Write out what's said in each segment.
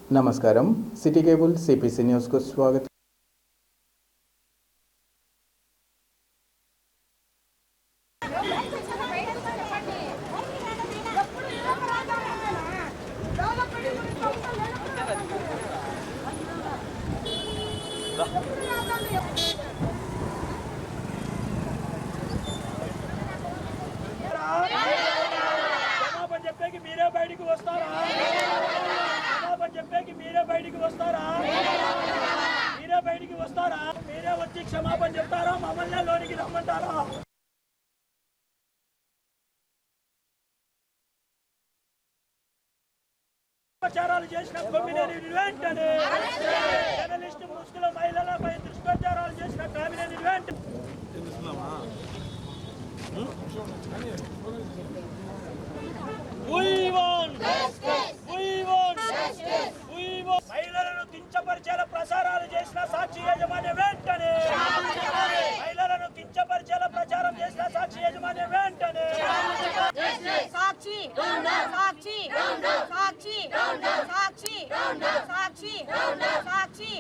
నమస్కారం. City cable CPC న్యూస్కు స్వాగతం. మీరే వచ్చి క్షమాపణ చెప్తారా? మమ్మల్ని లోనికి రమ్మంటారా? ప్రచారాలు చేసిన కొమ్మినేని వెంటనే జర్నలిస్టు ముసుగుల మహిళలపై దుష్ప్రచారాలు చేసిన కొమ్మినేని వెంటనే మహిళలను కించపరిచేలా ప్రచారాలు చేసిన సాక్షి యజమాని వెంటనే మహిళలను కించపరిచేలా ప్రచారం చేసిన సాక్షి యజమాని వెంటనే సాక్షి సాక్షి సాక్షి సాక్షి సాక్షి సాక్షి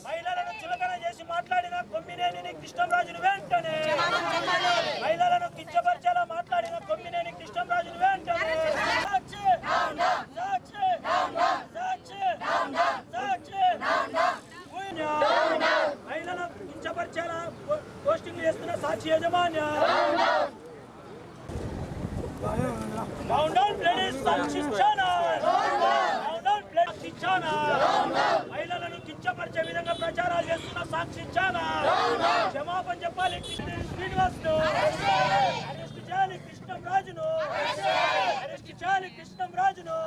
మహిళలను చులకన చేసి మాట్లాడిన కొమ్మినేని కృష్ణంరాజును వెంటనే మహిళలను కించపరిచేలా మాట్లాడిన కొమ్మినేని కృష్ణంరాజును వెంటనే సాక్షి సాక్షి సాక్షి సాక్షి మహిళలను కించపరిచేలా పోస్టింగ్ చేస్తున్న సాక్షి యజమాన్య డౌన్ డౌన్ లేడీస్ సాక్షి ఛానల్ డౌన్ డౌన్ సాక్షి ఛానల్ మహిళలను కించపరిచే విధంగా ప్రచారాలు చేస్తున్న సాక్షి ఛానల్ క్షమాపణ చెప్పాలి శ్రీనివాస్ను అరెస్ట్ చేయాలి కృష్ణంరాజును అరెస్ట్ చేయాలి కృష్ణంరాజును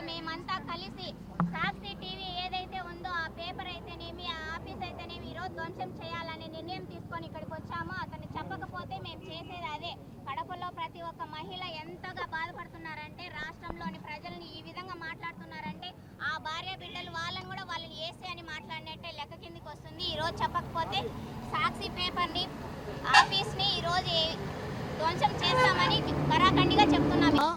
మేమంతా కలిసి సాక్షి టీవీ ఏదైతే ఉందో ఆ పేపర్ అయితేనేమి ఆ ఆఫీస్ అయితేనేమి ఈరోజు ధ్వంసం చేయాలనే నిర్ణయం తీసుకొని ఇక్కడికి వచ్చామో అతను చెప్పకపోతే మేము చేసేది అదే. కడపలో ప్రతి ఒక్క మహిళ ఎంతగా బాధపడుతున్నారంటే రాష్ట్రంలోని ప్రజల్ని ఈ విధంగా మాట్లాడుతున్నారంటే ఆ భార్య బిడ్డలు వాళ్ళని కూడా వాళ్ళని ఏసీ అని మాట్లాడినట్టే లెక్క కిందికి వస్తుంది. ఈరోజు చెప్పకపోతే సాక్షి పేపర్ని ఆఫీస్ని ఈరోజు ధ్వంసం చేస్తామని కరాఖండిగా చెప్తున్నాము.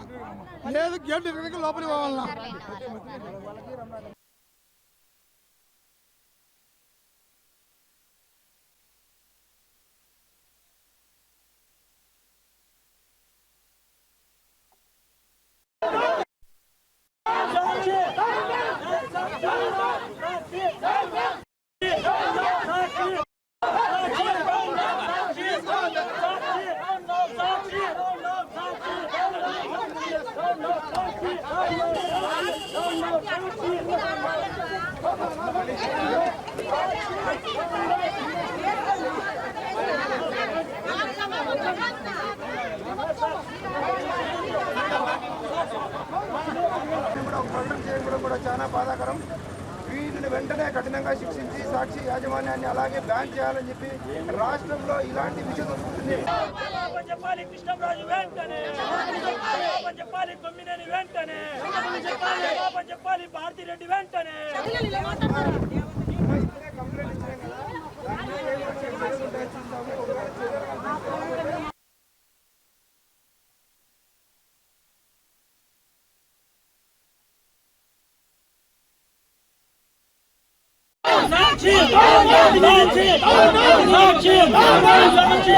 కూడా చాలా బాధాకరం. వీటిని వెంటనే కఠినంగా శిక్షించి సాక్షి యాజమాన్యాన్ని అలాగే బ్యాన్ చేయాలని చెప్పి రాష్ట్రంలో ఇలాంటి విషయం దొరుకుతుంది. చెప్పాలి కృష్ణంరాజు వెంటనే చెప్పాలి కొమ్మినేని వెంటనే చెప్పాలి భారతిరెడ్డి వెంటనే కంప్లైంట్ ఇచ్చాం కదా. సాక్షి సాక్షి సాక్షి సాక్షి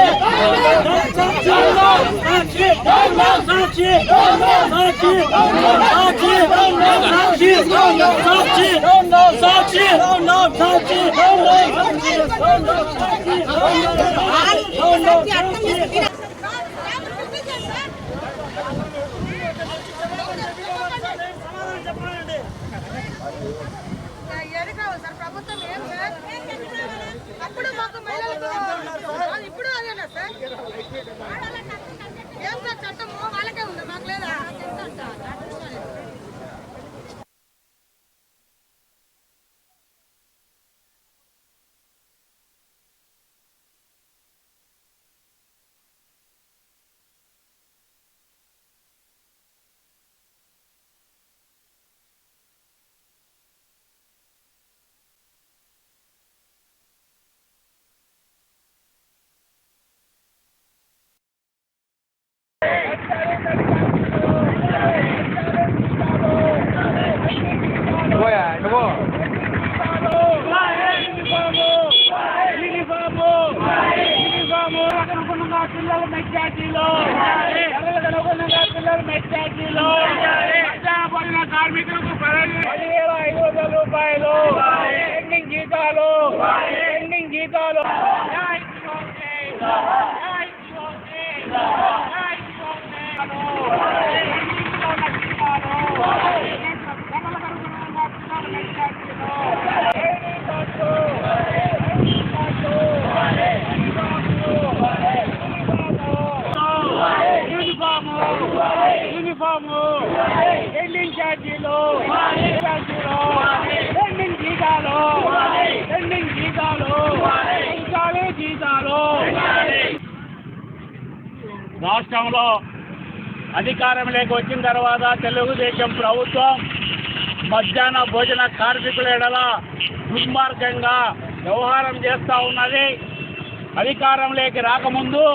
సాక్షి సాక్షి ప్రభుత్వం ఏం సార్ అప్పుడు మాకు మహిళలకు ఇప్పుడు అదేనా సార్ ఏం సార్ చట్టము వాళ్ళకే ఉంది మాకు లేదా? మెట్టాజీలో మధ్యాహ్న భోజన కార్మికులకు 10,500 రూపాయలు పెండింగ్ జీతాలు యూనిఫామ్ పెండింగ్ ఛార్జీలు పెండింగ్ జీతాలు రాష్ట్రంలో అధికారంలోకి వచ్చిన తర్వాత తెలుగుదేశం ప్రభుత్వం మధ్యాహ్న భోజన కార్మికుల ఎడల దుర్మార్గంగా వ్యవహారం చేస్తూ ఉన్నది. అధికారంలోకి రాకముందు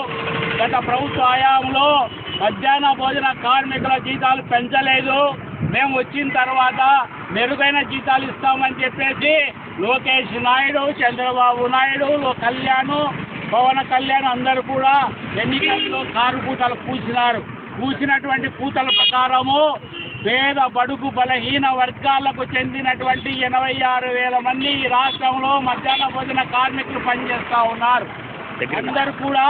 గత ప్రభుత్వ హయాంలో మధ్యాహ్న భోజన కార్మికుల జీతాలు పెంచలేదు. మేము వచ్చిన తర్వాత మెరుగైన జీతాలు ఇస్తామని చెప్పేసి లోకేష్ నాయుడు, చంద్రబాబు నాయుడు, పవన్ కళ్యాణ్ అందరూ కూడా ఎన్నికల్లో కారు పూతలు పూసినటువంటి పూతల ప్రకారము పేద బడుగు బలహీన వర్గాలకు చెందినటువంటి 86,000 మంది ఈ రాష్ట్రంలో మధ్యాహ్న భోజన కార్మికులు పనిచేస్తూ ఉన్నారు. అందరూ కూడా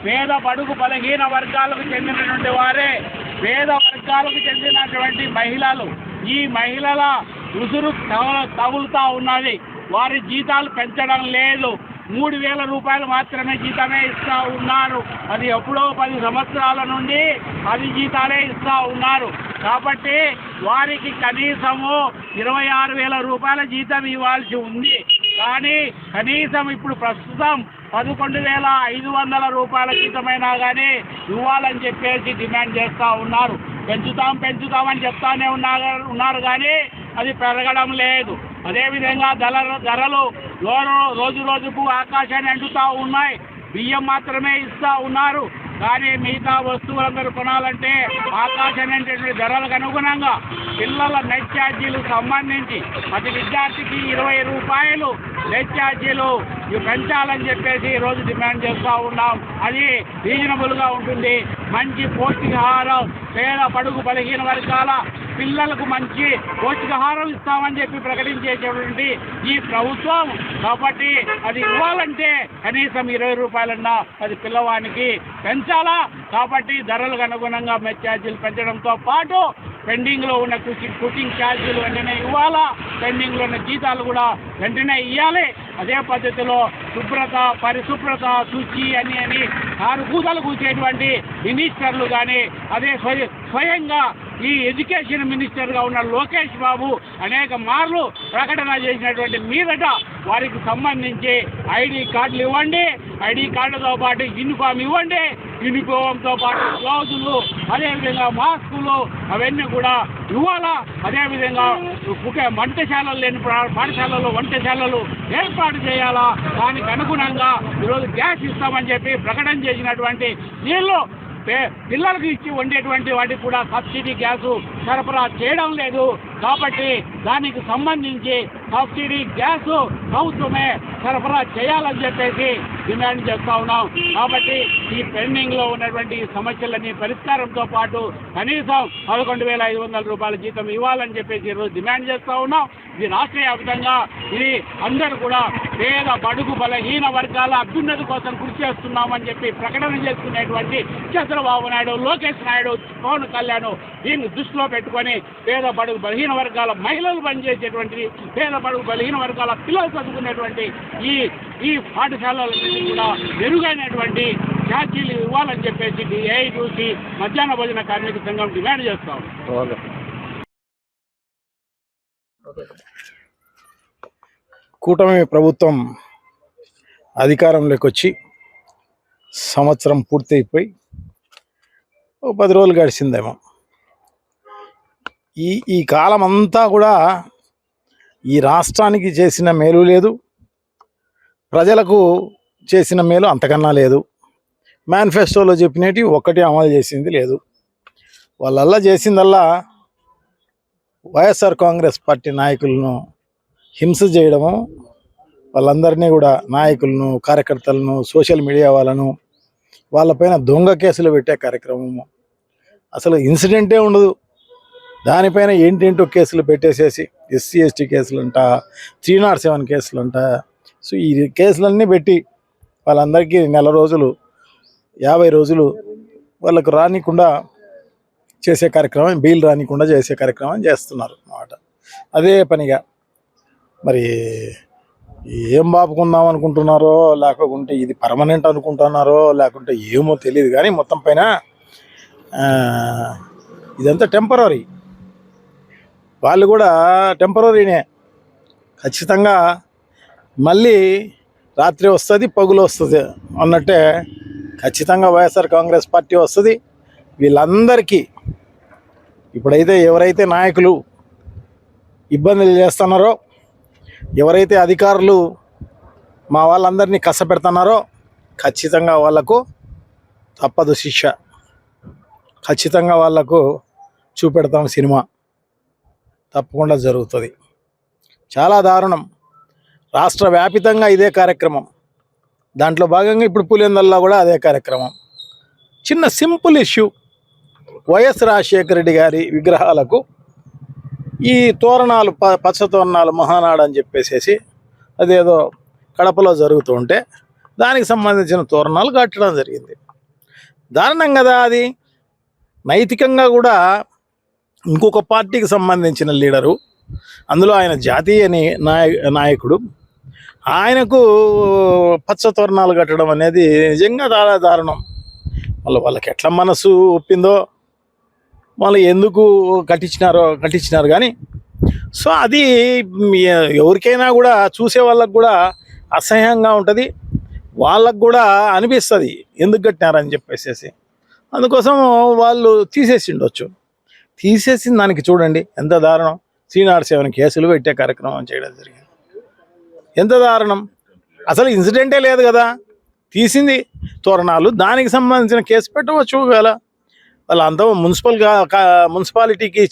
పేద బడుగు బలహీన వర్గాలకు చెందినటువంటి వారే. పేద వర్గాలకు చెందినటువంటి మహిళలు, ఈ మహిళల ఉసురు తగులుతూ ఉన్నది. వారి జీతాలు పెంచడం లేదు. 3,000 రూపాయలు మాత్రమే జీతమే ఇస్తూ ఉన్నారు. అది ఎప్పుడో 10 సంవత్సరాల నుండి 10 జీతాలే ఇస్తూ ఉన్నారు. కాబట్టి వారికి కనీసము 26,000 రూపాయల జీతం ఇవ్వాల్సి ఉంది. కానీ కనీసం ఇప్పుడు ప్రస్తుతం 11,500 రూపాయల జీతమైనా కానీ ఇవ్వాలని చెప్పేసి డిమాండ్ చేస్తూ ఉన్నారు. పెంచుతామని చెప్తానే ఉన్నారు కానీ అది పెరగడం లేదు. అదేవిధంగా ధరలు రోజు రోజుకు ఆకాశాన్ని అంటుతూ ఉన్నాయి. బియ్యం మాత్రమే ఇస్తూ ఉన్నారు. కానీ మిగతా వస్తువులందరూ కొనాలంటే ఆకాశాన్ని ధరలకు అనుగుణంగా పిల్లల నెట్ ఛార్జీలకు సంబంధించి ప్రతి విద్యార్థికి 20 రూపాయలు నెట్ ఛార్జీలు పెంచాలని చెప్పేసి ఈరోజు డిమాండ్ చేస్తూ ఉన్నాం. అది రీజనబుల్గా ఉంటుంది. మంచి పౌష్టికాహారం పేద బడుగు బలహీన వర్గాల పిల్లలకు మంచి పౌష్టికాహారం ఇస్తామని చెప్పి ప్రకటించేటువంటి ఈ ప్రభుత్వం. కాబట్టి అది ఇవ్వాలంటే కనీసం 20 రూపాయలన్నా అది పిల్లవానికి పెంచాలా. కాబట్టి ధరలకు అనుగుణంగా మెస్ ఛార్జీలు పెంచడంతో పాటు పెండింగ్లో ఉన్న కుకింగ్ ఛార్జీలు వెంటనే ఇవ్వాలా. పెండింగ్లో ఉన్న జీతాలు కూడా వెంటనే ఇవ్వాలి. అదే పద్ధతిలో శుభ్రత, పరిశుభ్రత, శుచి అని కారుకూతలు కూర్చేటువంటి మినిస్టర్లు కానీ, అదే స్వయంగా ఈ ఎడ్యుకేషన్ మినిస్టర్గా ఉన్న లోకేష్ బాబు అనేక మార్లు ప్రకటన చేసినటువంటి మీదట వారికి సంబంధించి ఐడి కార్డులు ఇవ్వండి. ఐడి కార్డుతో పాటు యూనిఫామ్ ఇవ్వండి. యూనిఫామ్తో పాటు గ్లౌజులు, అదేవిధంగా మాస్కులు అవన్నీ కూడా ఇవ్వాలా. అదేవిధంగా వంటశాలలు లేని పాఠశాలలో వంటశాలలు ఏర్పాటు చేయాలా. దానికి అనుగుణంగా ఈరోజు గ్యాస్ ఇస్తామని చెప్పి ప్రకటన చేసినటువంటి నీళ్ళు పిల్లలకు ఇచ్చి వండేటువంటి వాటికి కూడా సబ్సిడీ గ్యాసు సరఫరా చేయడం లేదు. కాబట్టి దానికి సంబంధించి సబ్సిడీ గ్యాసు ప్రభుత్వమే సరఫరా చేయాలని చెప్పేసి డిమాండ్ చేస్తూ ఉన్నాం. కాబట్టి ఈ పెండింగ్లో ఉన్నటువంటి సమస్యలన్నీ పరిష్కారంతో పాటు కనీసం 11,500 రూపాయల జీతం ఇవ్వాలని చెప్పేసి ఈరోజు డిమాండ్ చేస్తూ ఉన్నాం. ఇది రాష్ట్ర వ్యాప్తంగా ఇది అందరూ కూడా పేద బడుగు బలహీన వర్గాల అభ్యున్నతి కోసం కృషి చేస్తున్నామని చెప్పి ప్రకటన చేసుకునేటువంటి చంద్రబాబు నాయుడు, లోకేష్ నాయుడు, పవన్ కళ్యాణ్ దీన్ని దృష్టిలో పెట్టుకొని పేద బడుగు బలహీన వర్గాల మహిళలు పనిచేసేటువంటి, పేద బడుగు బలహీన వర్గాల పిల్లలు చదువుకునేటువంటి ఈ పాఠశాలలన్నీ కూడా మెరుగైనటువంటి ఛార్జీలు ఇవ్వాలని చెప్పేసి ఏఐటీసీ మధ్యాహ్న భోజన కార్మిక సంఘం డిమాండ్ చేస్తాం. కూటమి ప్రభుత్వం అధికారంలోకి వచ్చి సంవత్సరం పూర్తయిపోయి 10 రోజులు గడిచిందేమో. ఈ కాలం అంతా కూడా ఈ రాష్ట్రానికి చేసిన మేలు లేదు, ప్రజలకు చేసిన మేలు అంతకన్నా లేదు. మేనిఫెస్టోలో చెప్పినవి ఒక్కటి అమలు చేసింది లేదు. వాళ్ళల్లా చేసిందల్లా వైఎస్ఆర్ కాంగ్రెస్ పార్టీ నాయకులను హింస చేయడము, వాళ్ళందరినీ కూడా నాయకులను, కార్యకర్తలను, సోషల్ మీడియా వాళ్ళను వాళ్ళపైన దొంగ కేసులు పెట్టే కార్యక్రమము, అసలు ఇన్సిడెంటే ఉండదు. దానిపైన ఏంటేంటో కేసులు పెట్టేసేసి ఎస్సీ ఎస్టీ కేసులంట, 307 కేసులంట. సో ఈ కేసులన్నీ పెట్టి వాళ్ళందరికీ నెల రోజులు 50 రోజులు వాళ్ళకు రానికుండా చేసే కార్యక్రమం, బెయిల్ రానికుండా చేసే కార్యక్రమం చేస్తున్నారు అన్నమాట. అదే పనిగా మరి ఏం బాపుకుందాం అనుకుంటున్నారో, లేకుంటే ఇది పర్మనెంట్ అనుకుంటున్నారో, లేకుంటే ఏమో తెలియదు. కానీ మొత్తం పైన ఇదంతా టెంపరరీ. వాళ్ళు కూడా టెంపరరీనే. ఖచ్చితంగా మళ్ళీ రాత్రి వస్తుంది, పగులు వస్తుంది అన్నట్టే ఖచ్చితంగా వైఎస్ఆర్ కాంగ్రెస్ పార్టీ వస్తుంది. వీళ్ళందరికీ ఇప్పుడైతే ఎవరైతే నాయకులు ఇబ్బందులు చేస్తున్నారో, ఎవరైతే అధికారులు మా వాళ్ళందరినీ కష్టపెడుతున్నారో ఖచ్చితంగా వాళ్లకు తప్పదు శిక్ష. ఖచ్చితంగా వాళ్లకు చూపెడతాం సినిమా. తప్పకుండా జరుగుతుంది. చాలా దారుణం. రాష్ట్ర వ్యాపితంగా ఇదే కార్యక్రమం. దాంట్లో భాగంగా ఇప్పుడు పులివెందులలో కూడా అదే కార్యక్రమం. చిన్న simple issue. YS Rajasekhara Reddy గారి విగ్రహాలకు ఈ తోరణాలు, పచ్చ తోరణాలు మహానాడు అని చెప్పేసి అదేదో కడపలో జరుగుతూ ఉంటే దానికి సంబంధించిన తోరణాలు కట్టడం జరిగింది. దారుణం కదా అది. నైతికంగా కూడా ఇంకొక పార్టీకి సంబంధించిన లీడరు, అందులో ఆయన జాతీయ నాయకుడు, ఆయనకు పచ్చ తోరణాలు కట్టడం అనేది నిజంగా చాలా దారుణం. వాళ్ళకి ఎట్లా మనసు ఒప్పిందో, వాళ్ళు ఎందుకు కట్టించినారు కానీ. సో అది ఎవరికైనా కూడా చూసే వాళ్ళకు కూడా అసహ్యంగా ఉంటుంది. వాళ్ళకు కూడా అనిపిస్తుంది ఎందుకు కట్టినారని చెప్పేసి. అందుకోసం వాళ్ళు తీసేసి ఉండొచ్చు. తీసేసిన దానికి చూడండి ఎంత దారుణం. 307 కేసులు పెట్టే కార్యక్రమం చేయడం జరిగింది. ఎంత దారుణం. అసలు ఇన్సిడెంటే లేదు కదా. తీసింది తోరణాలు, దానికి సంబంధించిన కేసు పెట్టవచ్చు కదా. వాళ్ళంతా మున్సిపాలిటీకి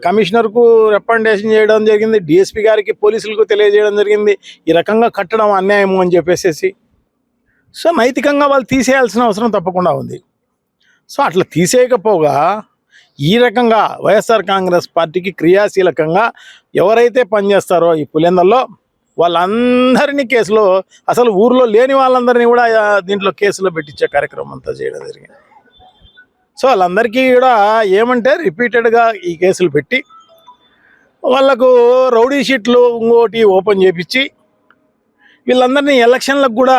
కమిషనర్కు రికమెండేషన్ చేయడం జరిగింది, డిఎస్పీ గారికి, పోలీసులకు తెలియజేయడం జరిగింది ఈ రకంగా కట్టడం అన్యాయము అని చెప్పేసి. సో నైతికంగా వాళ్ళు తీసేయాల్సిన అవసరం తప్పకుండా ఉంది. సో అట్లా తీసేయకపోగా ఈ రకంగా వైఎస్ఆర్ కాంగ్రెస్ పార్టీకి క్రియాశీలకంగా ఎవరైతే పనిచేస్తారో ఈ పులివెందులలో వాళ్ళందరినీ కేసులో, అసలు ఊర్లో లేని వాళ్ళందరినీ కూడా దీంట్లో కేసులో పెట్టించే కార్యక్రమం అంతా చేయడం జరిగింది. సో వాళ్ళందరికీ కూడా ఏమంటే రిపీటెడ్గా ఈ కేసులు పెట్టి వాళ్ళకు రౌడీ షీట్లు ఇంకోటి ఓపెన్ చేపించి వీళ్ళందరినీ ఎలక్షన్లకు కూడా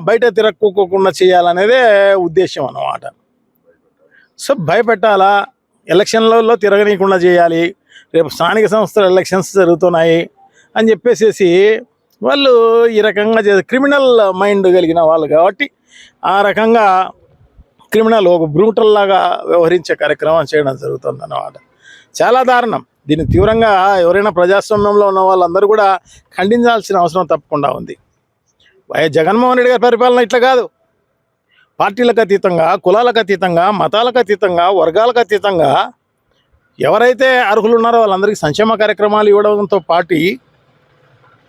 బయట తిరక్కోకుండా చేయాలనేదే ఉద్దేశం అన్నమాట. సో భయపెట్టాలా, ఎలక్షన్లలో తిరగనీయకుండా చేయాలి, రేపు స్థానిక సంస్థల ఎలక్షన్స్ జరుగుతున్నాయి అని చెప్పేసి వాళ్ళు ఈ రకంగా క్రిమినల్ మైండ్ కలిగిన వాళ్ళు కాబట్టి ఆ రకంగా క్రిమినల్ ఒక బ్రూటల్ లాగా వ్యవహరించే కార్యక్రమం చేయడం జరుగుతుంది అన్నమాట. చాలా దారుణం. దీన్ని తీవ్రంగా ఎవరైనా ప్రజాస్వామ్యంలో ఉన్న వాళ్ళందరూ కూడా ఖండించాల్సిన అవసరం తప్పకుండా ఉంది. వైఎస్ జగన్మోహన్ రెడ్డి గారి పరిపాలన ఇట్లా కాదు. పార్టీలకు అతీతంగా, కులాలకు అతీతంగా, మతాలకు అతీతంగా, వర్గాలకు అతీతంగా ఎవరైతే అర్హులు ఉన్నారో వాళ్ళందరికీ సంక్షేమ కార్యక్రమాలు ఇవ్వడంతో పాటు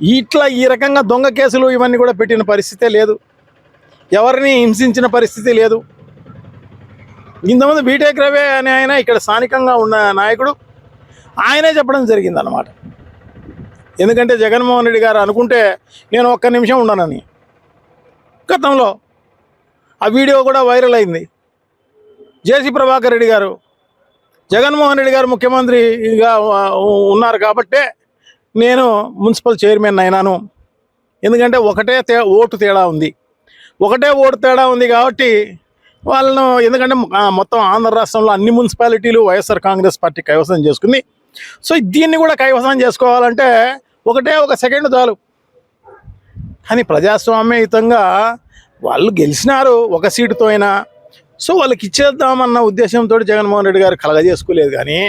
ఇట్లా ఈ రకంగా దొంగ కేసులు ఇవన్నీ కూడా పెట్టిన పరిస్థితే లేదు. ఎవరిని హింసించిన పరిస్థితి లేదు. ఇంతకుముందు బీటెక్ రవి అనే ఆయన ఇక్కడ స్థానికంగా ఉన్న నాయకుడు ఆయనే చెప్పడం జరిగింది అన్నమాట. ఎందుకంటే జగన్మోహన్ రెడ్డి గారు అనుకుంటే నేను ఒక్క నిమిషం ఉండనని. గతంలో ఆ వీడియో కూడా వైరల్ అయింది. జేసీ ప్రభాకర్ రెడ్డి గారు జగన్మోహన్ రెడ్డి గారు ముఖ్యమంత్రిగా ఉన్నారు కాబట్టే నేను మున్సిపల్ చైర్మన్ అయినాను. ఎందుకంటే ఒకటే ఓటు తేడా ఉంది కాబట్టి వాళ్ళను, ఎందుకంటే మొత్తం ఆంధ్ర రాష్ట్రంలో అన్ని మున్సిపాలిటీలు వైఎస్ఆర్ కాంగ్రెస్ పార్టీ కైవసం చేసుకుంది. సో దీన్ని కూడా కైవసం చేసుకోవాలంటే ఒక సెకండ్ చాలు. కానీ ప్రజాస్వామ్యయుతంగా వాళ్ళు గెలిచినారు ఒక సీటుతో అయినా. సో వాళ్ళకి ఇచ్చేద్దామన్న ఉద్దేశంతో జగన్మోహన్ రెడ్డి గారు కలగజేసుకోలేదు. కానీ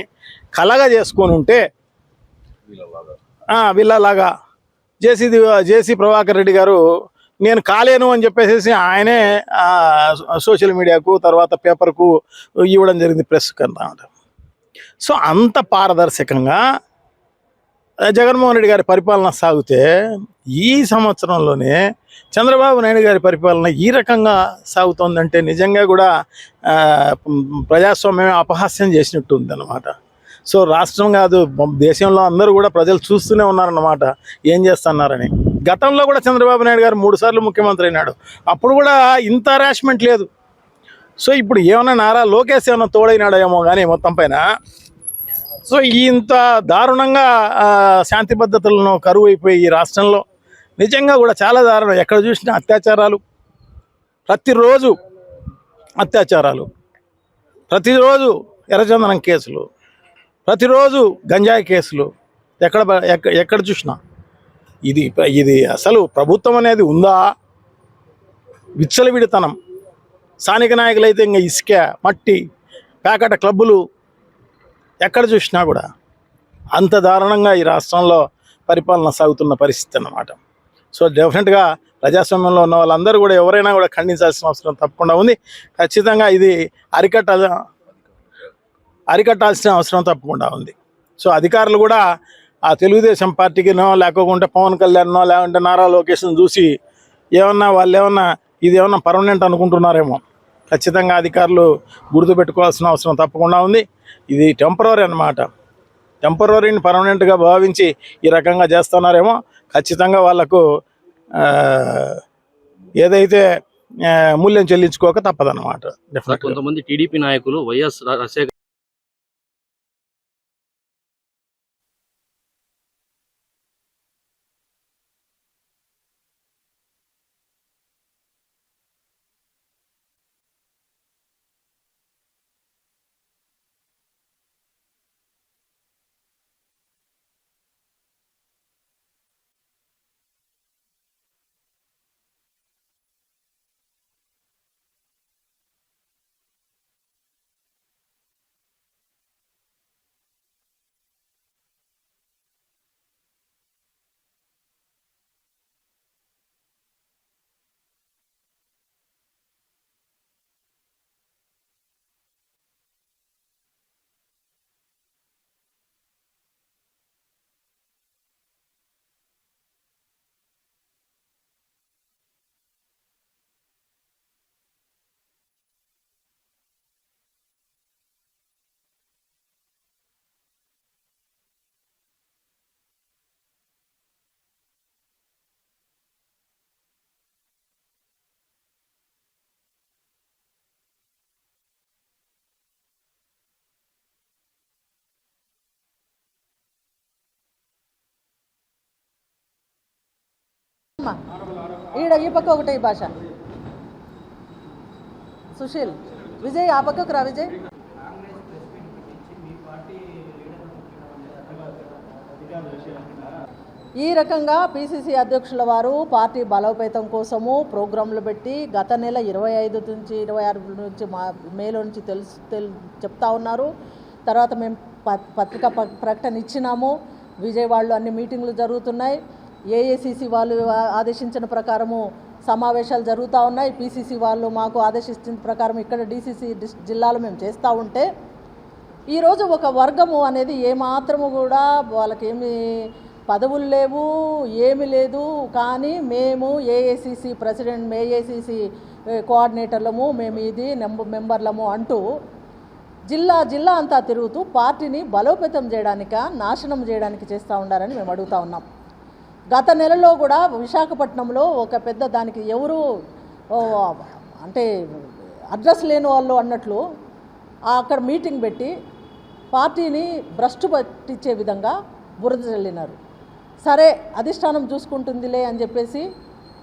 కలగజేసుకొని ఉంటే వీళ్ళలాగా జేసీ ప్రభాకర్ రెడ్డి గారు నేను కాలేను అని చెప్పేసి ఆయనే సోషల్ మీడియాకు, తర్వాత పేపర్కు ఇవ్వడం జరిగింది, ప్రెస్కు అన్నమాట. సో అంత పారదర్శకంగా జగన్మోహన్ రెడ్డి గారి పరిపాలన సాగితే ఈ సంవత్సరంలోనే చంద్రబాబు నాయుడు గారి పరిపాలన ఈ రకంగా సాగుతోందంటే నిజంగా కూడా ప్రజాస్వామ్యం అపహాస్యం చేసినట్టు ఉందన్నమాట. సో రాష్ట్రం కాదు, దేశంలో అందరూ కూడా ప్రజలు చూస్తూనే ఉన్నారన్నమాట ఏం చేస్తున్నారని. గతంలో కూడా చంద్రబాబు నాయుడు గారు 3 సార్లు ముఖ్యమంత్రి అయినాడు, అప్పుడు కూడా ఇంత హరాస్మెంట్ లేదు. సో ఇప్పుడు ఏమన్నా నారా లోకేష్ ఏమన్నా తోడైనాడేమో కానీ మొత్తం పైన సో ఇంత దారుణంగా శాంతి భద్రతలను కరువు అయిపోయి ఈ రాష్ట్రంలో నిజంగా కూడా చాలా దారుణం. ఎక్కడ చూసినా అత్యాచారాలు, ప్రతిరోజు అత్యాచారాలు, ప్రతిరోజు ఎర్రచందనం కేసులు, ప్రతిరోజు గంజాయి కేసులు, ఎక్కడ చూసినా ఇది అసలు ప్రభుత్వం అనేది ఉందా? విచ్చలవిడితనం. స్థానిక నాయకులైతే ఇంకా ఇసుక, మట్టి, ప్యాకెట్ క్లబ్బులు, ఎక్కడ చూసినా కూడా అంత దారుణంగా ఈ రాష్ట్రంలో పరిపాలన సాగుతున్న పరిస్థితి అన్నమాట. సో డెఫినెట్గా ప్రజాస్వామ్యంలో ఉన్న వాళ్ళందరూ కూడా ఎవరైనా కూడా ఖండించాల్సిన అవసరం తప్పకుండా ఉంది. ఖచ్చితంగా ఇది అరికట్టాల్సిన అవసరం తప్పకుండా ఉంది. సో అధికారులు కూడా ఆ తెలుగుదేశం పార్టీకినో లేకపోతే పవన్ కళ్యాణ్నో లేకుంటే నారా లోకేష్ను చూసి వాళ్ళు ఏమన్నా ఇది ఏమన్నా పర్మనెంట్ అనుకుంటున్నారేమో. ఖచ్చితంగా అధికారులు గుర్తుపెట్టుకోవాల్సిన అవసరం తప్పకుండా ఉంది. ఇది టెంపరరీ అన్నమాట. టెంపరరీని పర్మనెంట్గా భావించి ఈ రకంగా చేస్తున్నారేమో. ఖచ్చితంగా వాళ్లకు ఏదైతే మూల్యం చెల్లించుకోక తప్పదన్నమాట. కొంతమంది టీడీపీ నాయకులు వైఎస్ రాజశేఖర్ ఈ పక్క ఒకటే భాష. సుశీల్, విజయ్ ఆ పక్కకు రా. విజయ్ ఈ రకంగా పిసిసి అధ్యక్షుల వారు పార్టీ బలోపేతం కోసము ప్రోగ్రాంలు పెట్టి గత నెల 25 నుంచి 26 నుంచి మేలో నుంచి చెప్తా ఉన్నారు. తర్వాత మేము పత్రికా ప్రకటన ఇచ్చినాము. విజయవాడలో అన్ని మీటింగ్లు జరుగుతున్నాయి. ఏఐసిసి వాళ్ళు ఆదేశించిన ప్రకారము సమావేశాలు జరుగుతూ ఉన్నాయి. పిసిసి వాళ్ళు మాకు ఆదేశించిన ప్రకారం ఇక్కడ డిసిసి జిల్లాలో మేము చేస్తూ ఉంటే ఈరోజు ఒక వర్గము అనేది ఏమాత్రము కూడా వాళ్ళకేమి పదవులు లేవు, ఏమి లేదు. కానీ మేము ఏఐసిసి ప్రెసిడెంట్, ఏఐసిసి కోఆర్డినేటర్లము, మేము ఇది మెంబర్లము అంటూ జిల్లా అంతా తిరుగుతూ పార్టీని బలోపేతం చేయడానిక, నాశనం చేయడానికి చేస్తూ ఉండాలని మేము అడుగుతూ ఉన్నాం. గత నెలలో కూడా విశాఖపట్నంలో ఒక పెద్ద దానికి ఎవరు అంటే అడ్రస్ లేని వాళ్ళు అన్నట్లు అక్కడ మీటింగ్ పెట్టి పార్టీని భ్రష్టు పట్టించే విధంగా బురద చల్లినారు. సరే అధిష్టానం చూసుకుంటుందిలే అని చెప్పేసి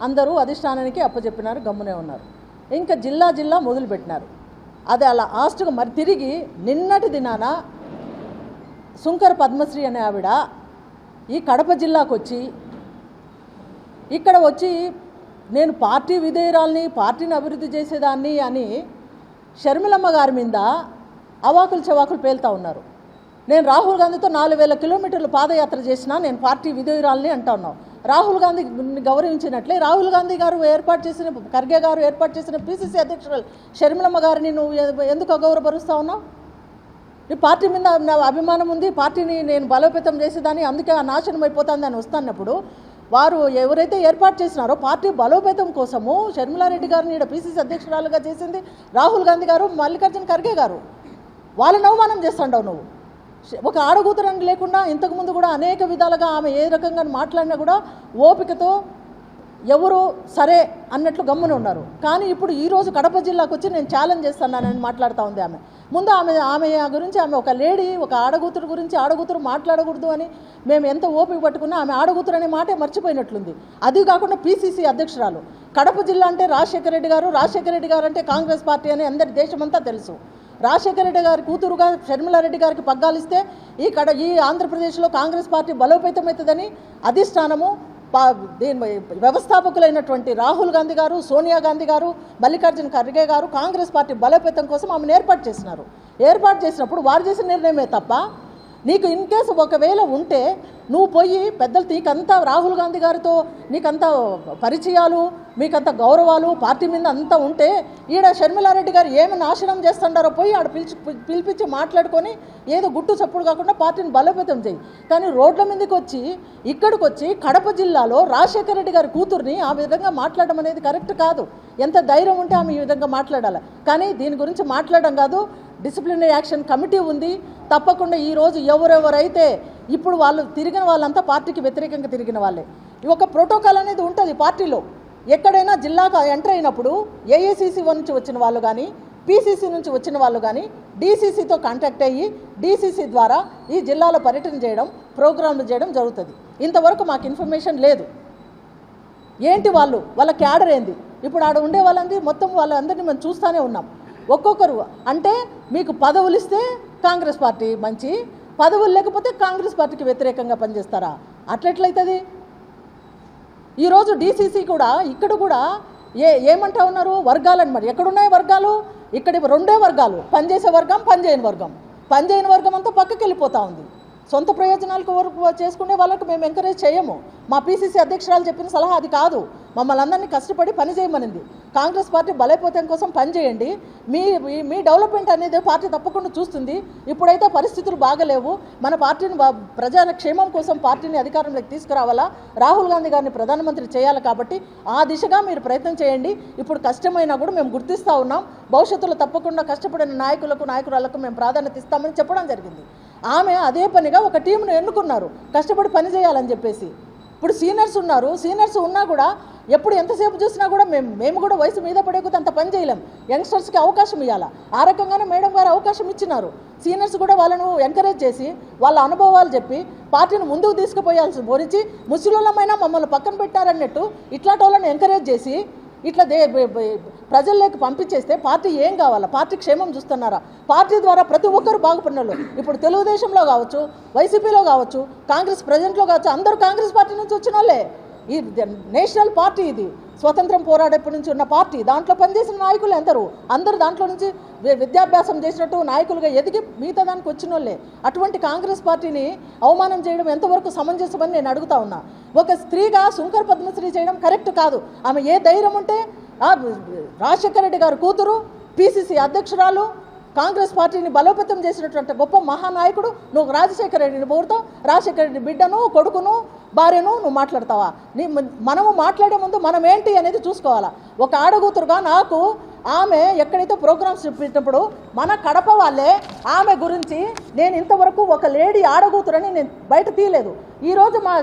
అందరూ అధిష్టానానికి అప్పచెప్పినారు, గమ్మునే ఉన్నారు. ఇంకా జిల్లా మొదలుపెట్టినారు. అది అలా లాస్ట్గా మరి తిరిగి నిన్నటి దినాన సుంకర పద్మశ్రీ అనే ఆవిడ ఈ కడప జిల్లాకు వచ్చి ఇక్కడ వచ్చి నేను పార్టీ విధేయురాల్ని, పార్టీని అభివృద్ధి చేసేదాన్ని అని షర్మిలమ్మ గారి మీద అవాకులు చవాకులు పేలుతూ ఉన్నారు. నేను రాహుల్ గాంధీతో 4000 కిలోమీటర్లు పాదయాత్ర చేసినా నేను పార్టీ విధేయురాల్ని అంటా ఉన్నాను. రాహుల్ గాంధీ గౌరవించినట్లే రాహుల్ గాంధీ గారు ఖర్గే గారు ఏర్పాటు చేసిన పిసిసి అధ్యక్షురాలు షర్మిలమ్మ గారిని నువ్వు ఎందుకు అగౌరవపరుస్తూ ఉన్నావు? ఈ పార్టీ మీద నా అభిమానం ఉంది, పార్టీని నేను బలోపేతం చేసేదాన్ని, అందుకే ఆ నాశనం అయిపోతుందని వస్తున్నప్పుడు వారు ఎవరైతే ఏర్పాటు చేసినారో పార్టీ బలోపేతం కోసము షర్మిలారెడ్డి గారిని ఇక్కడ పీసీసీ అధ్యక్షురాలుగా చేసింది రాహుల్ గాంధీ గారు, మల్లికార్జున ఖర్గే గారు. వాళ్ళని అవమానం చేస్తుండవు నువ్వు. ఒక ఆడగూతురని లేకుండా ఇంతకుముందు కూడా అనేక విధాలుగా ఆమె ఏ రకంగా మాట్లాడినా కూడా ఓపికతో ఎవరు సరే అన్నట్లు గమ్మున ఉన్నారు. కానీ ఇప్పుడు ఈరోజు కడప జిల్లాకు వచ్చి నేను ఛాలెంజ్ చేస్తున్నానని మాట్లాడుతూ ఉంది ఆమె. ముందు ఆమె గురించి ఆమె ఒక లేడీ, ఒక ఆడగూతురు గురించి ఆడగూతురు మాట్లాడకూడదు అని మేము ఎంత ఓపిక పట్టుకున్నా ఆమె ఆడగూతురు అనే మాటే మర్చిపోయినట్లుంది. అది కాకుండా పీసీసీ అధ్యక్షురాలు. కడప జిల్లా అంటే రాజశేఖర రెడ్డి గారు అంటే కాంగ్రెస్ పార్టీ అని అందరి దేశమంతా తెలుసు. రాజశేఖర రెడ్డి గారి కూతురుగా షర్మిలారెడ్డి గారికి పగ్గాలిస్తే ఈ ఆంధ్రప్రదేశ్లో కాంగ్రెస్ పార్టీ బలోపేతమవుతుందని అధిష్టానము వ్యవస్థాపకులైనటువంటి రాహుల్ గాంధీ గారు, సోనియా గాంధీ గారు, మల్లికార్జున ఖర్గే గారు కాంగ్రెస్ పార్టీ బలోపేతం కోసం ఆమెను ఏర్పాటు చేసినారు. ఏర్పాటు చేసినప్పుడు వారు చేసిన నిర్ణయమే తప్ప నీకు ఇన్ కేసు ఒకవేళ ఉంటే నువ్వు పోయి పెద్దలు నీకంతా రాహుల్ గాంధీ గారితో నీకంత పరిచయాలు, మీకంత గౌరవాలు, పార్టీ మీద అంతా ఉంటే ఈడ షర్మిలారెడ్డి గారు ఏమి నాశనం చేస్తుండారో పోయి ఆడ పిలిపించి మాట్లాడుకొని ఏదో గుట్టు చప్పుడు కాకుండా పార్టీని బలోపేతం చేయి. కానీ రోడ్ల మీదకి వచ్చి ఇక్కడికి వచ్చి కడప జిల్లాలో రాజశేఖర రెడ్డి గారి కూతుర్ని ఆ విధంగా మాట్లాడడం అనేది కరెక్ట్ కాదు. ఎంత ధైర్యం ఉంటే ఆమె ఈ విధంగా మాట్లాడాలి. కానీ దీని గురించి మాట్లాడడం కాదు, డిసిప్లినరీ యాక్షన్ కమిటీ ఉంది. తప్పకుండా ఈరోజు ఎవరెవరైతే ఇప్పుడు వాళ్ళు తిరిగిన వాళ్ళంతా పార్టీకి వ్యతిరేకంగా తిరిగిన వాళ్ళే. ఒక ప్రోటోకాల్ అనేది ఉంటుంది పార్టీలో. ఎక్కడైనా జిల్లాకు ఎంటర్ అయినప్పుడు ఏఐసిసి నుంచి వచ్చిన వాళ్ళు కానీ, పీసీసీ నుంచి వచ్చిన వాళ్ళు కానీ డీసీసీతో కాంటాక్ట్ అయ్యి డీసీసీ ద్వారా ఈ జిల్లాలో పర్యటన చేయడం, ప్రోగ్రాంలు చేయడం జరుగుతుంది. ఇంతవరకు మాకు ఇన్ఫర్మేషన్ లేదు. ఏంటి వాళ్ళ క్యాడర్ ఏంది, ఇప్పుడు ఆడ ఉండే వాళ్ళందరూ మొత్తం వాళ్ళందరినీ మనం చూస్తూనే ఉన్నాం. ఒక్కొక్కరు అంటే మీకు పదవులు ఇస్తే కాంగ్రెస్ పార్టీ మంచి, పదవులు లేకపోతే కాంగ్రెస్ పార్టీకి వ్యతిరేకంగా పనిచేస్తారా? అట్లెట్లయితుంది? ఈరోజు డీసీసీ కూడా ఇక్కడ కూడా ఏమంటా ఉన్నారు, వర్గాలని. మరి ఎక్కడున్నాయి వర్గాలు? ఇక్కడ రెండే వర్గాలు, పనిచేసే వర్గం, పనిచేయని వర్గం. పనిచేయని వర్గం అంతా పక్కకి వెళ్ళిపోతూ ఉంది. సొంత ప్రయోజనాలకు చేసుకునే వాళ్ళకు మేము ఎంకరేజ్ చేయము. మా పీసీసీ అధ్యక్షురాలు చెప్పిన సలహా అది కాదు. మమ్మల్ని అందరినీ కష్టపడి పని చేయమనింది. కాంగ్రెస్ పార్టీ బలోపేతం కోసం పనిచేయండి, మీ డెవలప్మెంట్ అనేది పార్టీ తప్పకుండా చూస్తుంది. ఇప్పుడైతే పరిస్థితులు బాగలేవు, మన పార్టీని ప్రజల క్షేమం కోసం పార్టీని అధికారంలోకి తీసుకురావాలా, రాహుల్ గాంధీ గారిని ప్రధానమంత్రి చేయాలి. కాబట్టి ఆ దిశగా మీరు ప్రయత్నం చేయండి. ఇప్పుడు కష్టమైనా కూడా మేము గుర్తిస్తూ ఉన్నాం. భవిష్యత్తులో తప్పకుండా కష్టపడిన నాయకురాలకు మేము ప్రాధాన్యత ఇస్తామని చెప్పడం జరిగింది. ఆమె అదే పనిగా ఒక టీంను ఎన్నుకున్నారు, కష్టపడి పని చేయాలని చెప్పేసి. ఇప్పుడు సీనియర్స్ ఉన్నారు, సీనియర్స్ ఉన్నా కూడా ఎప్పుడు ఎంతసేపు చూసినా కూడా మేము కూడా వయసు మీద పడేకొద్ది అంత పని చేయలేం. యంగ్స్టర్స్కి అవకాశం ఇవ్వాలా. ఆ రకంగానే మేడం గారు అవకాశం ఇచ్చినారు. సీనియర్స్ కూడా వాళ్ళను ఎంకరేజ్ చేసి వాళ్ళ అనుభవాలు చెప్పి పార్టీని ముందుకు తీసుకుపోయాల్సి పోరించి ముసలిళ్ళమైనా మమ్మల్ని పక్కన పెట్టారన్నట్టు ఇట్లాంటి వాళ్ళని ఎంకరేజ్ చేసి ఇట్లా ప్రజల్లోకి పంపించేస్తే పార్టీ ఏం కావాలా? పార్టీ క్షేమం చూస్తున్నారా? పార్టీ ద్వారా ప్రతి ఒక్కరు బాగుపడిన వాళ్ళు ఇప్పుడు తెలుగుదేశంలో కావచ్చు, వైసీపీలో కావచ్చు, కాంగ్రెస్ ప్రజెంట్లో కావచ్చు, అందరూ కాంగ్రెస్ పార్టీ నుంచి వచ్చిన వాళ్ళే. ఈ నేషనల్ పార్టీ, ఇది స్వతంత్రం పోరాడేప్పటి నుంచి ఉన్న పార్టీ. దాంట్లో పనిచేసిన నాయకులు అందరూ దాంట్లో నుంచి విద్యాభ్యాసం చేసినట్టు నాయకులుగా ఎదిగి మిగతా దానికి వచ్చిన వాళ్ళే. అటువంటి కాంగ్రెస్ పార్టీని అవమానం చేయడం ఎంతవరకు సమంజసమని నేను అడుగుతా ఉన్నా. ఒక స్త్రీగా శంకర పద్మశ్రీ చేయడం కరెక్ట్ కాదు. ఆమె ఏ ధైర్యం ఉంటే రాజశేఖర రెడ్డి గారు కూతురు, పీసీసీ అధ్యక్షురాలు, కాంగ్రెస్ పార్టీని బలోపేతం చేసినటువంటి గొప్ప మహానాయకుడు నువ్వు రాజశేఖర రెడ్డిని పోరుతావు, రాజశేఖర రెడ్డి బిడ్డను, కొడుకును, భార్యను నువ్వు మాట్లాడతావా? మనము మాట్లాడే ముందు మనం ఏంటి అనేది చూసుకోవాలా. ఒక ఆడగూతురుగా నాకు ఆమె ఎక్కడైతే ప్రోగ్రామ్స్ పెట్టినప్పుడు మన కడప వాళ్ళే ఆమె గురించి నేను ఇంతవరకు ఒక లేడీ ఆడగూతురని నేను బయట తీయలేదు. ఈరోజు మా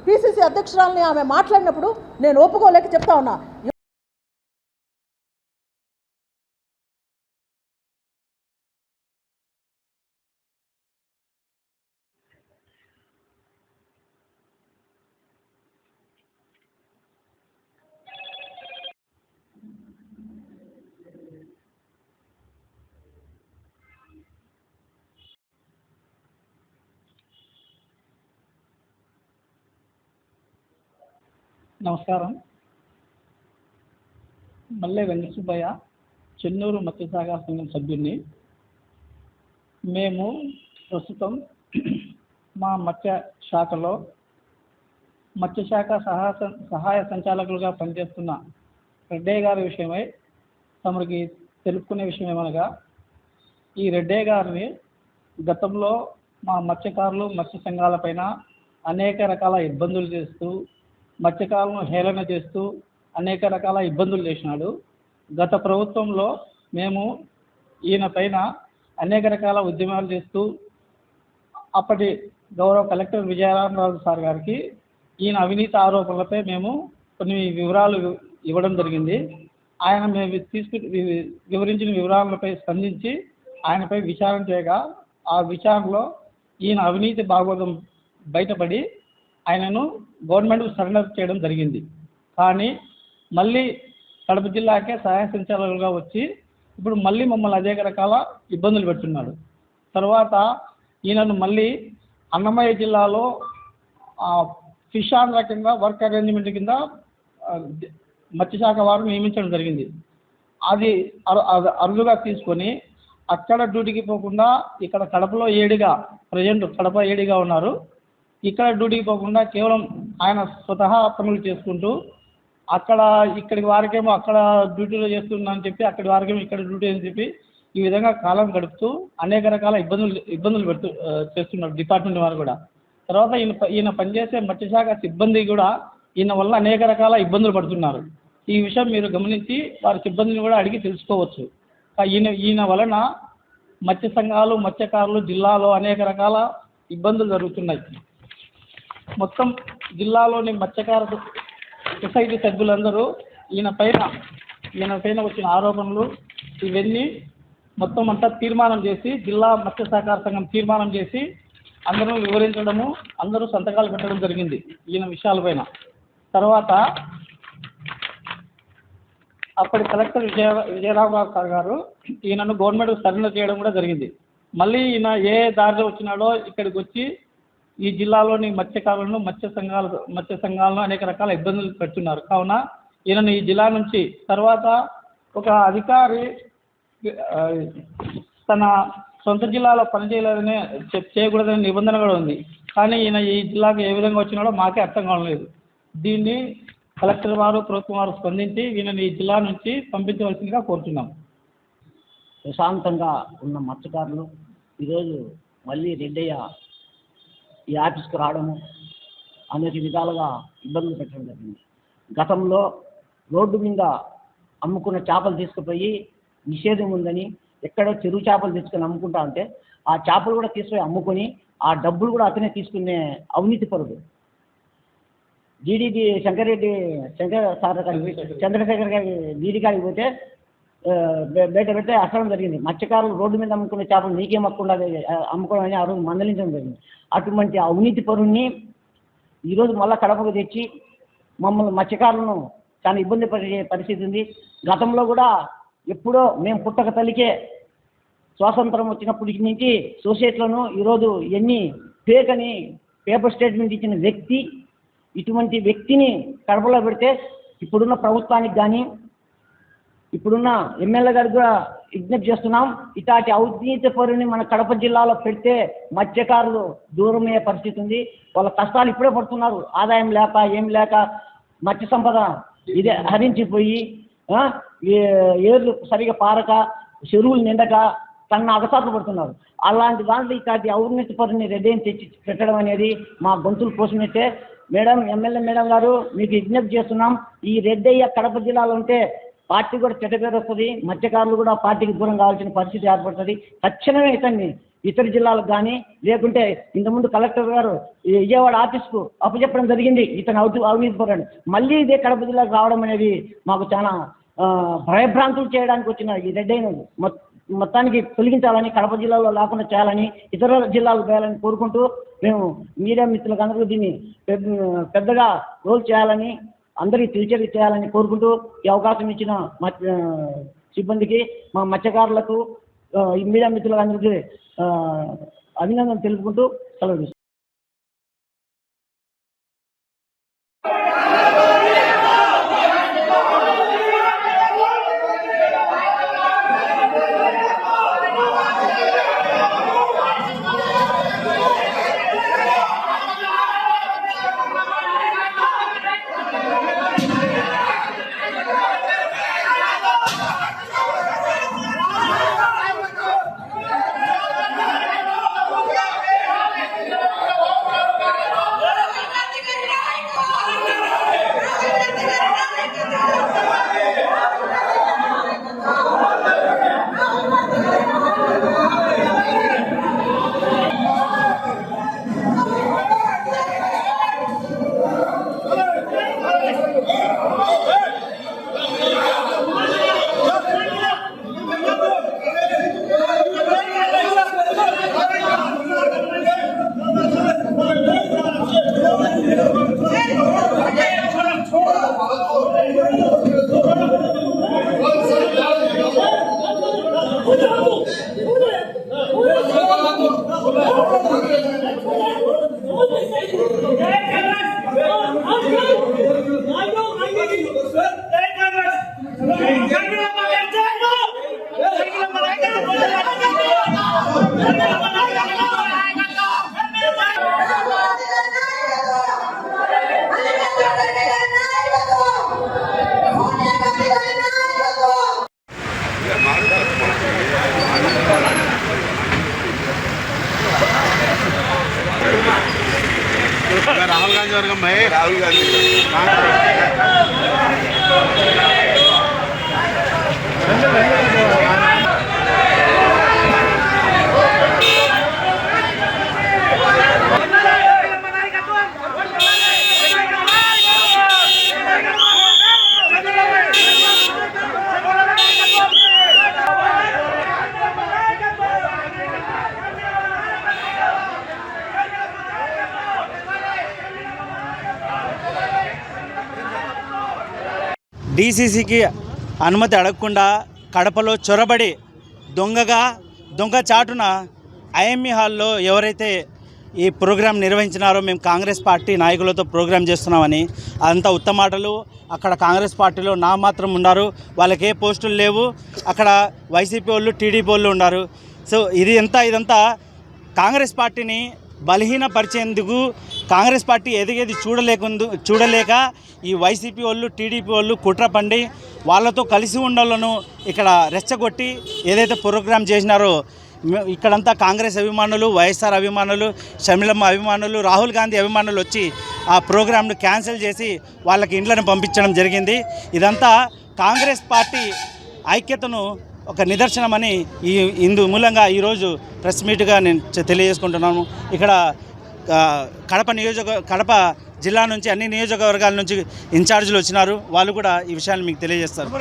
పీసీసీ అధ్యక్షురాలని ఆమె మాట్లాడినప్పుడు నేను ఒప్పుకోలేక చెప్తా ఉన్నా. నమస్కారం. మల్లె వెంకటసుబ్బయ్య, చెన్నూరు మత్స్యశాఖ సంఘం సభ్యుడిని. మేము ప్రస్తుతం మా మత్స్యశాఖలో మత్స్యశాఖ సహాయ సంచాలకులుగా పనిచేస్తున్న రెడ్డయ్య గారి విషయమై తమరికి తెలుపుకునే విషయం ఏమనగా, ఈ రెడ్డయ్య గారిని గతంలో మా మత్స్యకారులు మత్స్య సంఘాలపైన అనేక రకాల ఇబ్బందులు చేస్తూ మత్స్యకారులను హేళన చేస్తూ అనేక రకాల ఇబ్బందులు చేసినాడు. గత ప్రభుత్వంలో మేము ఈయన పైన అనేక రకాల ఉద్యమాలు చేస్తూ అప్పటి గౌరవ కలెక్టర్ విజయరామరాజు సార్ గారికి ఈయన అవినీతి ఆరోపణలపై మేము కొన్ని వివరాలు ఇవ్వడం జరిగింది. ఆయన మేము వివరించిన వివరాలపై స్పందించి ఆయనపై విచారణ చేయగా ఆ విచారణలో ఈయన అవినీతి భాగోతం బయటపడి ఆయనను గవర్నమెంట్కు సరెండర్ చేయడం జరిగింది. కానీ మళ్ళీ కడప జిల్లాకే సహాయ సంచాలకులుగా వచ్చి ఇప్పుడు మళ్ళీ మమ్మల్ని అనేక రకాల ఇబ్బందులు పెడుతున్నాడు. తర్వాత ఈయనను మళ్ళీ అన్నమయ్య జిల్లాలో ఫిష్ ఆన్ రకంగా వర్క్ అరేంజ్మెంట్ కింద మత్స్యశాఖ వారు నియమించడం జరిగింది. అది అరుదుగా తీసుకొని అక్కడ డ్యూటీకి పోకుండా ఇక్కడ కడపలో ఏడిగా ప్రజెంట్ కడప ఏడిగా ఉన్నారు. ఇక్కడ డ్యూటీకి పోకుండా కేవలం ఆయన స్వతహా పనులు చేసుకుంటూ అక్కడ ఇక్కడికి వారికేమో అక్కడ డ్యూటీలో చేస్తున్నా అని చెప్పి అక్కడి వారికేమో ఇక్కడ డ్యూటీ అని చెప్పి ఈ విధంగా కాలం గడుపుతూ అనేక రకాల ఇబ్బందులు చేస్తున్నారు డిపార్ట్మెంట్ వారు కూడా. తర్వాత ఈయన పనిచేసే మత్స్యశాఖ సిబ్బంది కూడా ఈయన వల్ల అనేక రకాల ఇబ్బందులు పడుతున్నారు. ఈ విషయం మీరు గమనించి వారి సిబ్బందిని కూడా అడిగి తెలుసుకోవచ్చు. ఈయన వలన మత్స్య సంఘాలు మత్స్యకారులు జిల్లాలో అనేక రకాల ఇబ్బందులు జరుగుతున్నాయి. మొత్తం జిల్లాలోని మత్స్యకార సొసైటీ సభ్యులందరూ ఈయన పైన వచ్చిన ఆరోపణలు ఇవన్నీ మొత్తం అంతా తీర్మానం చేసి జిల్లా మత్స్య సహకార సంఘం తీర్మానం చేసి అందరూ వివరించడము అందరూ సంతకాలు పెట్టడం జరిగింది ఈయన విషయాలపైన. తర్వాత అప్పటి కలెక్టర్ విజయరామరావు సార్ గారు ఈయనను గవర్నమెంట్కు సరెండర్ చేయడం కూడా జరిగింది. మళ్ళీ ఈయన ఏ దారిలో వచ్చినాడో ఇక్కడికి వచ్చి ఈ జిల్లాలోని మత్స్యకారులను మత్స్య సంఘాలను అనేక రకాల ఇబ్బందులు పెడుతున్నారు. కావున ఈయనను ఈ జిల్లా నుంచి తర్వాత ఒక అధికారి తన సొంత జిల్లాలో పనిచేయలేదని చేయకూడదనే నిబంధన కూడా ఉంది. కానీ ఈయన ఈ జిల్లాకు ఏ విధంగా వచ్చినాడో మాకే అర్థం కావలేదు. దీన్ని కలెక్టర్ వారు ప్రభుత్వం వారు స్పందించి ఈయనని ఈ జిల్లా నుంచి పంపించవలసిందిగా కోరుతున్నాం. ప్రశాంతంగా ఉన్న మత్స్యకారులు ఈరోజు మళ్ళీ రెడ్డయ్య ఈ ఆఫీస్కి రావడము అనేక విధాలుగా ఇబ్బందులు పెట్టడం జరిగింది. గతంలో రోడ్డు మీద అమ్ముకున్న చేపలు తీసుకుపోయి నిషేధం ఉందని ఎక్కడో చెరువు చేపలు తీసుకొని అమ్ముకుంటా ఉంటే ఆ చేపలు కూడా తీసుకుపోయి అమ్ముకొని ఆ డబ్బులు కూడా అతనే తీసుకునే అవినీతి పరుడు. జీడీపీ చంద్రశేఖర్ గారి డీడీ కాడికి పోతే బయట పెడితే అసలు జరిగింది. మత్స్యకారులు రోడ్డు మీద అమ్ముకునే చేపలు నీకేం అమ్మకుండా అమ్ముకోవడం అని ఆ రోజు మందలించడం జరిగింది. అటువంటి అవినీతి పరుణ్ణి ఈరోజు మళ్ళీ కడపకు తెచ్చి మమ్మల్ని మత్స్యకారులను చాలా ఇబ్బంది పడే పరిస్థితి ఉంది. గతంలో కూడా ఎప్పుడో మేము పుట్టక తల్లికే స్వాతంత్రం వచ్చినప్పటి నుంచి సొసైటీలను ఈరోజు ఎన్ని ఫేక్ అని పేపర్ స్టేట్మెంట్ ఇచ్చిన వ్యక్తి, ఇటువంటి వ్యక్తిని కడపలో పెడితే ఇప్పుడున్న ప్రభుత్వానికి కానీ ఇప్పుడున్న ఎమ్మెల్యే గారికి కూడా విజ్ఞప్తి చేస్తున్నాం. ఇట్లాంటి అవినీతి పరుని మన కడప జిల్లాలో పెడితే మత్స్యకారులు దూరమయ్యే పరిస్థితి ఉంది. వాళ్ళ కష్టాలు ఇప్పుడే పడుతున్నారు. ఆదాయం లేక ఏం లేక మత్స్య సంపద ఇదే హరించిపోయి ఏర్లు సరిగా పారక చెరువులు నిండక తన అగసాట్లు పడుతున్నారు. అలాంటి దాంట్లో ఇట్లాంటి అవినీతి పరుని రెడ్డిని తెచ్చి పెట్టడం అనేది మా గొంతులు కోసినట్టే. మేడం, ఎమ్మెల్యే మేడం గారు మీకు విజ్ఞప్తి చేస్తున్నాం. ఈ రెడ్డయ్య కడప జిల్లాలో ఉంటే పార్టీ కూడా చెడ్డ పేరు వస్తుంది. మత్స్యకారులు కూడా పార్టీకి దూరం కావాల్సిన పరిస్థితి ఏర్పడుతుంది. తక్షణమే ఇతన్ని ఇతర జిల్లాలకు కానీ లేకుంటే ఇంతకుముందు కలెక్టర్ గారు విజయవాడ ఆఫీస్కు అప్పచెప్పడం జరిగింది. ఇతను అవినీతి పరుడు మళ్ళీ ఇదే కడప జిల్లాకు రావడం అనేది మాకు చాలా భయభ్రాంతులు చేయడానికి వచ్చిన ఈ రెడ్డయ్యను మొత్తానికి తొలగించాలని, కడప జిల్లాలో లేకుండా చేయాలని, ఇతర జిల్లాలకు వేయాలని కోరుకుంటూ మేము మీడియా మిత్రులకు అందరూ దీన్ని పెద్దగా రోల్ చేయాలని, అందరికీ తెలిసేది చేయాలని కోరుకుంటూ ఈ అవకాశం ఇచ్చిన సిబ్బందికి, మా మత్స్యకారులకు, ఈ మీడియా మిత్రులకు అందరికీ అభినందనలు తెలుపుకుంటూ సెలవు తీసుకుంటాం. నియోజకవర్గం రాహుల్ గాంధీ డీసీసీకి అనుమతి అడగకుండా కడపలో చొరబడి దొంగ చాటున ఐఎంఈ హాల్లో ఎవరైతే ఈ ప్రోగ్రాం నిర్వహించినారో మేము కాంగ్రెస్ పార్టీ నాయకులతో ప్రోగ్రాం చేస్తున్నామని అదంతా ఉత్తమాటలు. అక్కడ కాంగ్రెస్ పార్టీలో నా మాత్రం ఉన్నారు, వాళ్ళకి ఏ పోస్టులు లేవు. అక్కడ వైసీపీ వాళ్ళు టీడీపీ వాళ్ళు ఉన్నారు. సో ఇదంతా కాంగ్రెస్ పార్టీని బలహీనపరిచేందుకు, కాంగ్రెస్ పార్టీ ఎదిగేది చూడలేక ఈ వైసీపీ వాళ్ళు టీడీపీ వాళ్ళు కుట్ర పండి వాళ్ళతో కలిసి ఉండాలను ఇక్కడ రెచ్చగొట్టి ఏదైతే ప్రోగ్రాం చేసినారో ఇక్కడంతా కాంగ్రెస్ అభిమానులు, వైఎస్ఆర్ అభిమానులు, షర్మిలమ్మ అభిమానులు, రాహుల్ గాంధీ అభిమానులు వచ్చి ఆ ప్రోగ్రాంను క్యాన్సిల్ చేసి వాళ్ళకి ఇండ్లను పంపించడం జరిగింది. ఇదంతా కాంగ్రెస్ పార్టీ ఐక్యతను ఒక నిదర్శనమని ఇందు మూలంగా ఈరోజు ప్రెస్ మీట్గా నేను తెలియజేసుకుంటున్నాను. ఇక్కడ కడప జిల్లా నుంచి అన్ని నియోజకవర్గాల నుంచి ఇన్ఛార్జీలు వచ్చినారు. వాళ్ళు కూడా ఈ విషయాన్ని మీకు తెలియజేస్తారు.